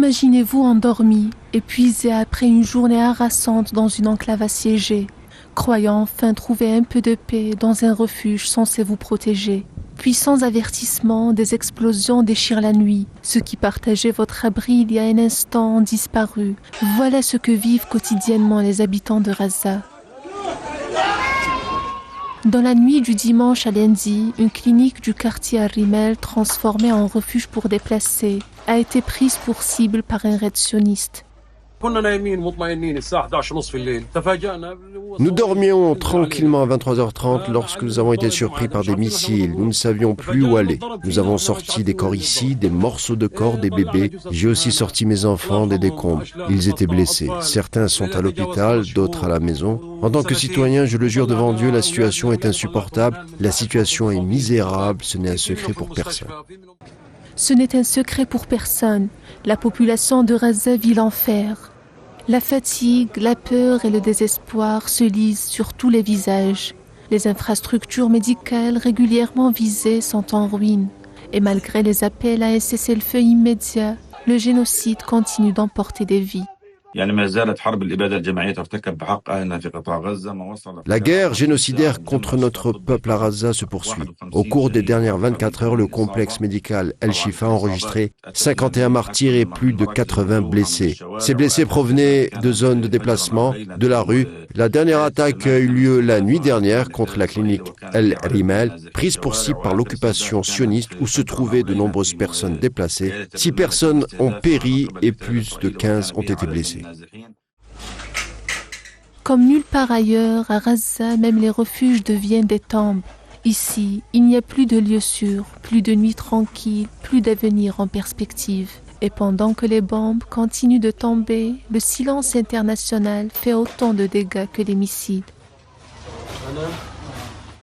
Imaginez-vous endormi, épuisé après une journée harassante dans une enclave assiégée, croyant enfin trouver un peu de paix dans un refuge censé vous protéger. Puis sans avertissement, des explosions déchirent la nuit. Ceux qui partageaient votre abri il y a un instant ont disparu. Voilà ce que vivent quotidiennement les habitants de Raza. Dans la nuit du dimanche à lundi, une clinique du quartier Arrimel, transformée en refuge pour déplacés, a été prise pour cible par un raid sioniste. Nous dormions tranquillement à 23h30 lorsque nous avons été surpris par des missiles. Nous ne savions plus où aller. Nous avons sorti des corps ici, des morceaux de corps, des bébés. J'ai aussi sorti mes enfants des décombres. Ils étaient blessés. Certains sont à l'hôpital, d'autres à la maison. En tant que citoyen, je le jure devant Dieu, la situation est insupportable. La situation est misérable. Ce n'est un secret pour personne. Ce n'est un secret pour personne. La population de Raza vit l'enfer. La fatigue, la peur et le désespoir se lisent sur tous les visages. Les infrastructures médicales régulièrement visées sont en ruine. Et malgré les appels à un cessez-le-feu immédiat, le génocide continue d'emporter des vies. La guerre génocidaire contre notre peuple à Raza se poursuit. Au cours des dernières 24 heures, le complexe médical El-Shifa a enregistré 51 martyrs et plus de 80 blessés. Ces blessés provenaient de zones de déplacement, de la rue. La dernière attaque a eu lieu la nuit dernière contre la clinique El-Rimel, prise pour cible par l'occupation sioniste où se trouvaient de nombreuses personnes déplacées. 6 personnes ont péri et plus de 15 ont été blessées. Comme nulle part ailleurs, à Raza, même les refuges deviennent des tombes. Ici, il n'y a plus de lieux sûrs, plus de nuits tranquilles, plus d'avenir en perspective. Et pendant que les bombes continuent de tomber, le silence international fait autant de dégâts que les missiles.